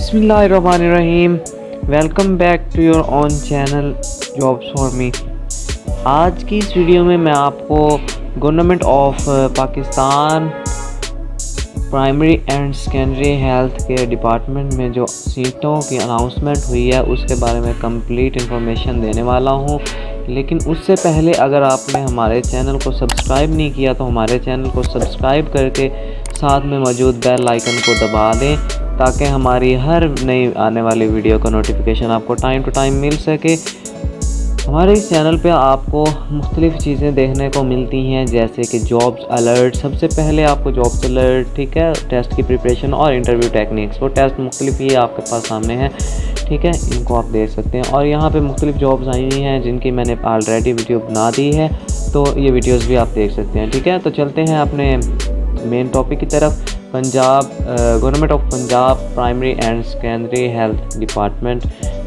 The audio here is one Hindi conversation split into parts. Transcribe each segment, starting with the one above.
बिस्मिल्लाहिर्रहमानिर्रहीम। Welcome back to your own channel jobs for me. आज की इस वीडियो में मैं आपको government of Pakistan primary and secondary health care department में जो सीटों की अनाउंसमेंट हुई है उसके बारे में कंप्लीट इन्फॉर्मेशन देने वाला हूँ। लेकिन उससे पहले अगर आपने हमारे चैनल को सब्सक्राइब नहीं किया तो हमारे चैनल को सब्सक्राइब करके साथ में मौजूद बेल आइकन को दबा दें ताकि हमारी हर नई आने वाली वीडियो का नोटिफिकेशन आपको टाइम टू टाइम मिल सके। हमारे इस चैनल पे आपको मुख्तलिफ़ चीज़ें देखने को मिलती हैं जैसे कि जॉब्स अलर्ट। सबसे पहले आपको जॉब्स अलर्ट, ठीक है, टेस्ट की प्रिपरेशन और इंटरव्यू टेक्निक्स। वो टेस्ट मुख्तलिफ ये आपके पास सामने हैं, ठीक है, इनको आप देख सकते हैं। और यहाँ पे मुख्तलिफ जॉब्स आई हुई हैं जिनकी मैंने ऑलरेडी वीडियो बना दी है, तो ये वीडियोज़ भी आप देख सकते हैं, ठीक है। तो चलते हैं अपने मेन टॉपिक की तरफ। Government of Punjab primary and secondary health department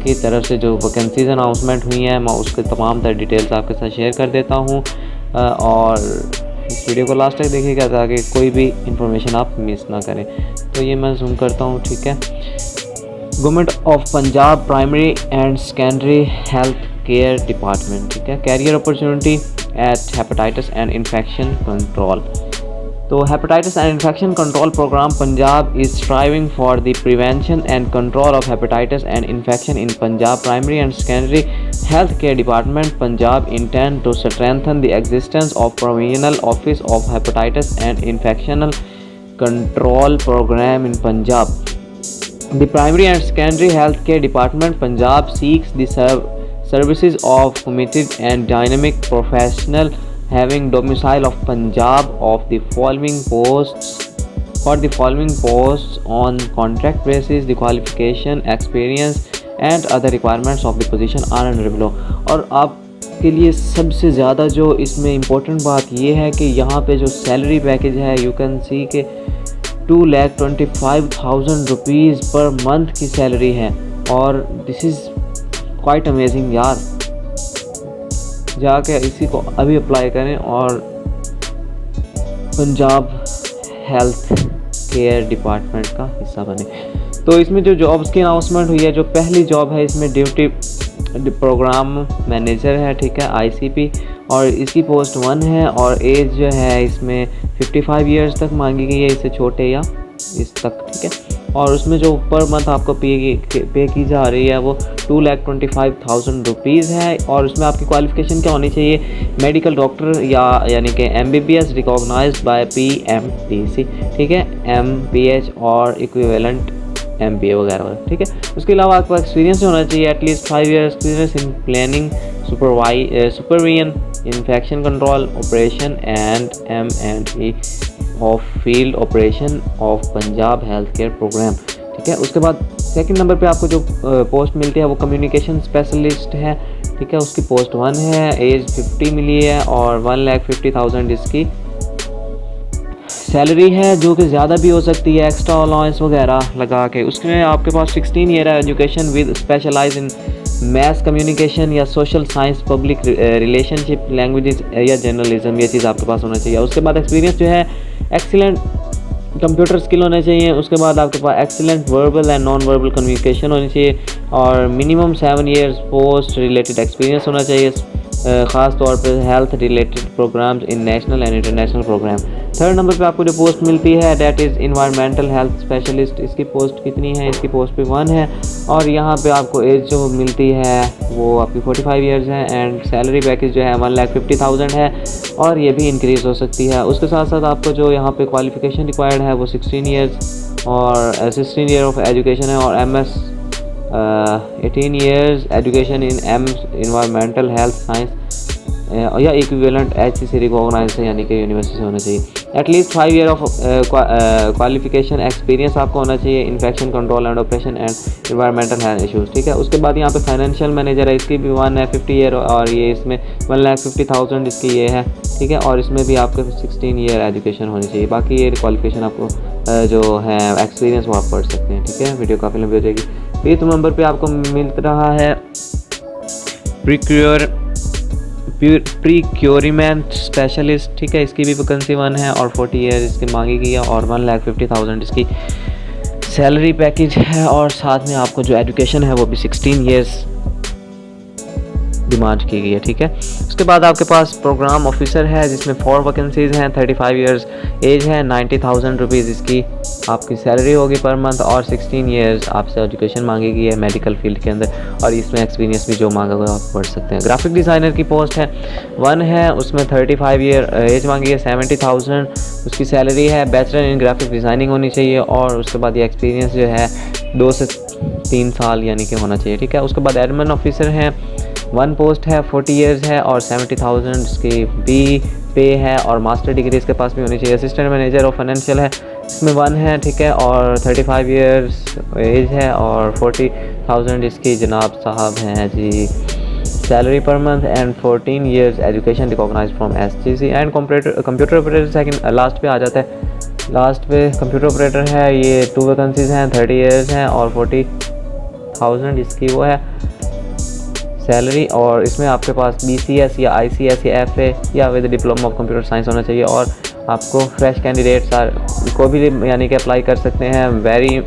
की तरफ से जो वैकेंसीज अनाउंसमेंट हुई हैं मैं उसके तमाम तर डिटेल्स आपके साथ शेयर कर देता हूं, और इस वीडियो को लास्ट तक देखिएगा ताकि कोई भी इंफॉर्मेशन आप मिस ना करें। तो ये मैं जूम करता हूं, ठीक है। Government of Punjab primary and secondary health care department, ठीक है। Career opportunity at hepatitis and infection control. तो hepatitis and infection control programme Punjab is striving for the prevention and control of hepatitis and infection in Punjab primary and secondary health care department Punjab intend to strengthen the existence of provisional office of hepatitis and infectional control programme in Punjab. The primary and secondary health care department Punjab seeks the services of committed and dynamic professional having domicile of Punjab of the following posts for the following posts on contract basis. The qualification, experience and other requirements of the position are under below। और आपके लिए सबसे ज़्यादा जो इसमें इम्पोर्टेंट बात ये है कि यहाँ पे जो सैलरी पैकेज है यू कैन सी के 2,25,000 रुपीज़ पर मंथ की सैलरी है। और दिस इज़ क्वाइट अमेजिंग यार, जाके इसी को अभी अप्लाई करें और पंजाब हेल्थ केयर डिपार्टमेंट का हिस्सा बने। तो इसमें जो जॉब्स की अनाउंसमेंट हुई है, जो पहली जॉब है इसमें ड्यूटी प्रोग्राम मैनेजर है, ठीक है, आईसीपी, और इसकी पोस्ट 1 है और एज जो है इसमें 55 ईयर्स तक मांगी गई है, इससे छोटे या इस तक, ठीक है। और उसमें जो पर मंथ आपको पे की जा रही है वो 2,25,000 रुपीज़ है। और उसमें आपकी क्वालिफ़िकेशन क्या होनी चाहिए? मेडिकल डॉक्टर यानी कि MBBS रिकॉग्नाइज्ड बाय PMTC, ठीक है, MPH और इक्विवेलेंट MBA वगैरह, ठीक है। उसके अलावा आपको एक्सपीरियंस होना चाहिए at least 5 year experience in planning, supervision, infection control operation and M&E of field operation of Punjab health care program, ठीक है। उसके बाद सेकंड नंबर पे आपको जो पोस्ट मिलती है वो कम्युनिकेशन स्पेशलिस्ट है, ठीक है। उसकी पोस्ट 1 है, एज 50 मिली है और 1,50,000 इसकी सैलरी है, जो कि ज़्यादा भी हो सकती है एक्स्ट्रा अलाउंस वगैरह लगा के। उसमें आपके पास 16 year education with specialise in math communication या social science, public relationship, languages या जर्नलिज्म, ये चीज़ आपके पास होना चाहिए। उसके बाद एक्सपीरियंस जो है एक्सीलेंट कंप्यूटर स्किल होने चाहिए। उसके बाद आपके पास excellent verbal and non verbal communication होनी चाहिए और minimum 7 years post related experience होना चाहिए, ख़ास तौर पर health related programmes in national and international programme. Third number पे आपको जो पोस्ट मिलती है that is environmental health specialist. इसकी पोस्ट कितनी है? इसकी पोस्ट पे 1 है और यहाँ पे आपको एज जो मिलती है वो आपकी 45 ईयर्स है एंड सैलरी पैकेज जो है 1,50,000 है और ये भी इंक्रीज़ हो सकती है। उसके साथ साथ आपको जो यहाँ पे क्वालिफिकेशन रिक्वायर्ड है वो 16 ईयर्स और 16 ईयर ऑफ एजुकेशन है और MS 18 years education in environmental health science या इक्विवेलेंट HCC रिकॉग्नाइज है, यानी कि यूनिवर्सिटी से होना चाहिए। At least 5 year of qualification experience आपको होना चाहिए infection control and operation and environmental health issues, ठीक है। उसके बाद यहाँ पे फाइनेंशियल मैनेजर है, इसकी भी 1 है, 50 ईयर और ये इसमें 1,50,000 इसकी ये है, ठीक है। और इसमें भी आपके 16 ईयर एजुकेशन होनी चाहिए। बाकी ये क्वालिफिकेशन आपको जो है एक्सपीरियंस वो आप पढ़ सकते हैं, ठीक है। वीडियो काफ़ी लंबी हो जाएगी। 5th नंबर पर आपको मिल रहा है प्रीक्योरमेंट स्पेशलिस्ट, ठीक है। इसकी भी वैकेंसी 1 है और 40 ईयर इसकी मांगी गई है और 1,50,000 इसकी सैलरी पैकेज है और साथ में आपको जो एजुकेशन है वो भी 16 ईयर्स डिमांड की गई है, ठीक है। उसके बाद आपके पास प्रोग्राम ऑफिसर है जिसमें 4 वैकेंसीज़ हैं, 35 ईयर्स एज है, 90,000 रुपीज़ इसकी आपकी सैलरी होगी पर मंथ और 16 ईयर्स आपसे एजुकेशन मांगी गई है मेडिकल फील्ड के अंदर, और इसमें एक्सपीरियंस भी जो मांगा हुआ आप पढ़ सकते हैं। ग्राफिक डिज़ाइनर की पोस्ट है 1 है, उसमें 35 ईयर एज मांगी है, 70,000 उसकी सैलरी है। बैचलर इन ग्राफिक डिज़ाइनिंग होनी चाहिए और उसके बाद ये एक्सपीरियंस जो है 2 से 3 साल यानी कि होना चाहिए, ठीक है। उसके बाद एडमिन ऑफिसर हैं 1 पोस्ट है, 40 ईयर्स है और 70,000 इसकी बी पे है और मास्टर डिग्री इसके पास भी होनी चाहिए। असिस्टेंट मैनेजर ऑफ फाइनेंशियल है, इसमें 1 है, ठीक है, और 35 ईयर्स एज है और 40,000 इसकी जनाब साहब हैं ji salary per month and 14 years education recognised from SGC and computer operator second last पे आ जाता है। लास्ट पे कंप्यूटर ऑपरेटर है, ये 2 वैकेंसीज़ हैं, 30 ईयर्स हैं और 40,000 इसकी वो है सैलरी, और इसमें आपके पास BCS या ICS या FA या with diploma of computer science होना चाहिए। और आपको फ्रेश कैंडिडेट्स को भी यानी कि अप्लाई कर सकते हैं। वेरी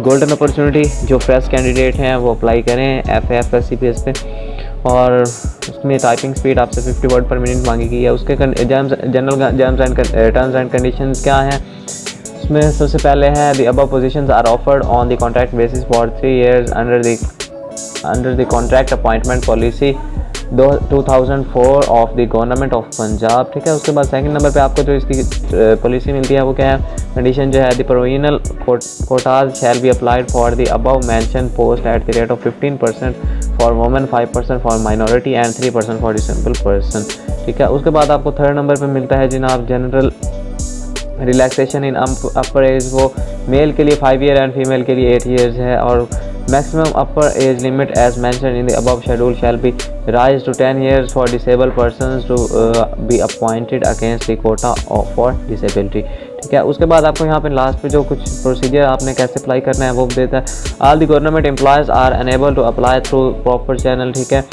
गोल्डन अपॉर्चुनिटी, जो फ्रेश कैंडिडेट हैं वो अप्लाई करें FA FSC बेस पे। और उसमें टाइपिंग स्पीड आपसे 50 वर्ड पर मिनट मांगी गई है। उसके जनरल टर्म्स एंड कंडीशंस क्या हैं, उसमें सबसे पहले है the above positions are offered on the contract basis for 3 years under the contract appointment policy 2004 of the government of Punjab, ठीक है। उसके बाद सेकंड नंबर पे आपको जो इसकी पॉलिसी मिलती है वो क्या है, कंडीशन जो है the provisional Kota's shall be applied for the above mention post at the rate of 15% for women, 5% for minority and 3% for disable person, ठीक है। उसके बाद आपको थर्ड नंबर पे मिलता है जनाब जनरल रिलैक्सेशन इन अपर एज, वो मेल के लिए 5 ईयर एंड फीमेल के लिए 8 ईयर्स है। और maximum upper age limit as mentioned in the above schedule shall be raised to 10 years for disabled persons to be appointed against the quota for disability, ठीक है। उसके बाद आपको यहाँ पे लास्ट पे जो कुछ प्रोसीजर आपने कैसे अप्लाई करना है वो देता है। All the government employees are enable to apply through proper channel, ठीक है।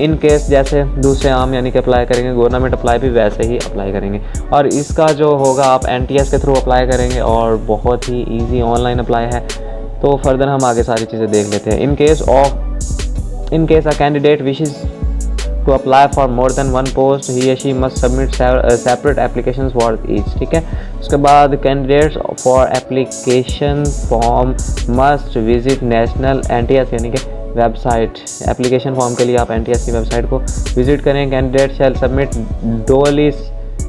इन केस जैसे दूसरे आम यानी कि अप्लाई करेंगे, गवर्नमेंट अप्लाई भी वैसे ही अप्लाई करेंगे। और इसका जो होगा आप NTS के थ्रू अप्लाई करेंगे और बहुत ही ईजी ऑनलाइन अप्लाई है। तो फर्दर हम आगे सारी चीज़ें देख लेते हैं। In case a candidate wishes to apply for more than 1 post he या she must submit separate applications for each, ठीक है। उसके बाद candidates for application form must visit national NTS यानी कि वेबसाइट। एप्लीकेशन फॉर्म के लिए आप NTS की वेबसाइट को विजिट करें। कैंडिडेट शैल सबमिट डोली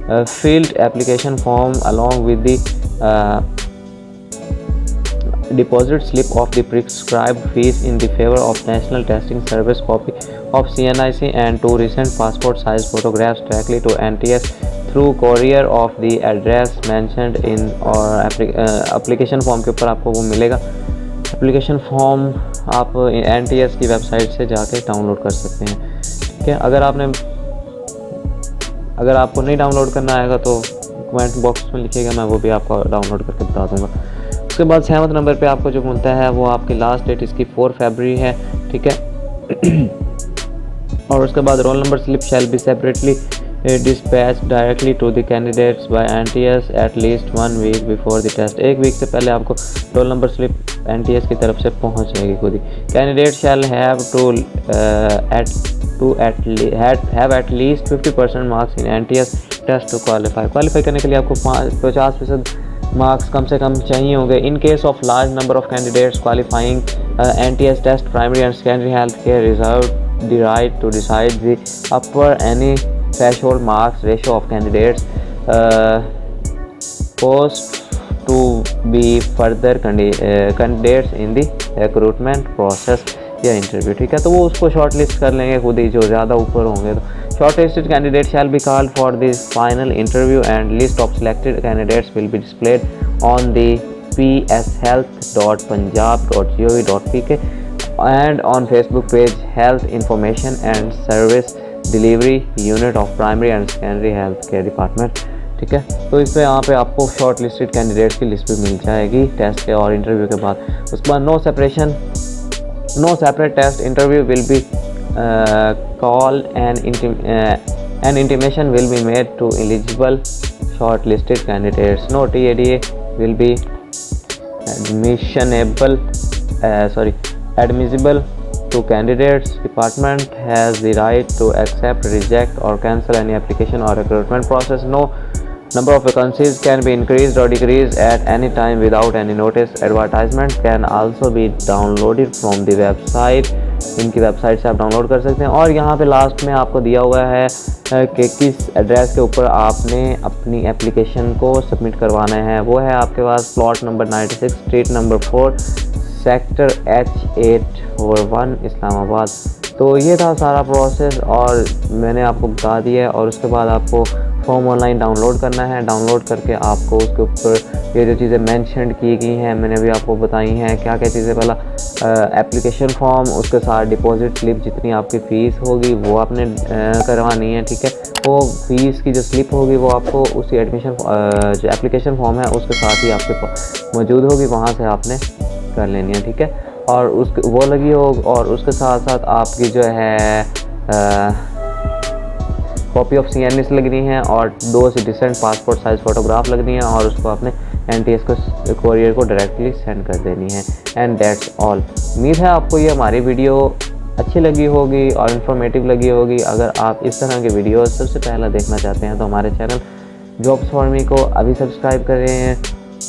field application form along with the deposit slip of the prescribed fees in the favor of National Testing Service, copy of CNIC and 2 recent passport size photographs directly to NTS through courier of the address mentioned in और application form के ऊपर आपको वो मिलेगा। application form आप NTS की वेबसाइट से जाके डाउनलोड कर सकते हैं, ठीक है। अगर आपको नहीं डाउनलोड करना आएगा तो कमेंट बॉक्स में लिखिएगा, मैं वो भी आपको डाउनलोड करके बता दूँगा। उसके बाद 7वें नंबर पे आपको जो मिलता है वो आपकी लास्ट डेट इसकी 4 फरवरी है, ठीक है। और उसके बाद roll number slip shall be separately dispatch directly to the candidates by NTS at least 1 week before the test. 1 week से पहले आपको रोल नंबर स्लिप NTS की तरफ से पहुंच जाएगी खुद ही। Candidate shall have have at least 50% marks in NTS test to qualify करने के लिए आपको 50% मार्क्स कम से कम चाहिए होंगे। In case of large number of candidates qualifying NTS test primary and secondary health care reserve the right to decide the upper any threshold marks ratio of candidates post to be further candidates in the recruitment process या इंटरव्यू, ठीक है। तो वो उसको शॉर्ट लिस्ट कर लेंगे खुद ही, जो ज़्यादा ऊपर होंगे तो shortlisted candidates shall be called for the final interview and list of selected candidates will be displayed on the pshealth.punjab.gov.pk and on Facebook page Health Information and Service Delivery Unit of Primary and Secondary Health Care Department, ठीक है। तो इस पर यहाँ पे आपको शॉर्ट लिस्टेड कैंडिडेट्स की लिस्ट भी मिल जाएगी टेस्ट के और इंटरव्यू के बाद। उसके बाद no separate test interview will be call and an intimation will be made to eligible shortlisted candidates. No TADA will be admissible to candidates. Department has the right to accept, reject or cancel any application or recruitment process. No number of vacancies can be increased or decreased at any time without any notice. Advertisement can also be downloaded from the website. इनकी वेबसाइट से आप डाउनलोड कर सकते हैं। और यहाँ पे लास्ट में आपको दिया हुआ है कि किस एड्रेस के ऊपर आपने अपनी एप्लीकेशन को सबमिट करवाना है। वो है आपके पास plot number 96, street number 4, sector H841, Islamabad. तो ये था सारा प्रोसेस और मैंने आपको बता दिया है। और उसके बाद आपको फॉर्म ऑनलाइन डाउनलोड करना है। डाउनलोड करके आपको उसके ऊपर ये जो चीज़ें मेंशन की गई हैं मैंने अभी आपको बताई हैं। क्या क्या चीज़ें, पहला एप्लीकेशन फॉर्म, उसके साथ डिपॉजिट स्लिप, जितनी आपकी फ़ीस होगी वो आपने करवानी है, ठीक है। वो फ़ीस की जो स्लिप होगी वो आपको उसी एडमिशन जो एप्लीकेशन फॉर्म है उसके साथ ही आपके पास मौजूद होगी, वहाँ से आपने कर लेनी है, ठीक है। और उसके वो लगी हो और उसके साथ साथ आपकी जो है कॉपी ऑफ CNS लगनी है और 2 सिटीजन पासपोर्ट साइज़ फ़ोटोग्राफ लगनी है और उसको आपने NTS को कोरियर को डायरेक्टली सेंड कर देनी है। And that's all. उम्मीद है आपको ये हमारी वीडियो अच्छी लगी होगी और इन्फॉर्मेटिव लगी होगी। अगर आप इस तरह के वीडियो सबसे पहले देखना चाहते हैं तो हमारे चैनल जॉब्स फॉर मी को अभी सब्सक्राइब करें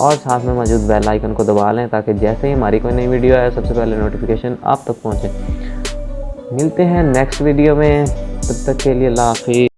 और साथ में मौजूद बेल आइकन को दबा लें ताकि जैसे ही हमारी कोई नई वीडियो आए सबसे पहले नोटिफिकेशन आप तक पहुँचे। मिलते हैं नेक्स्ट वीडियो में, तब तक के लिए अल्लाह हाफ़िज़।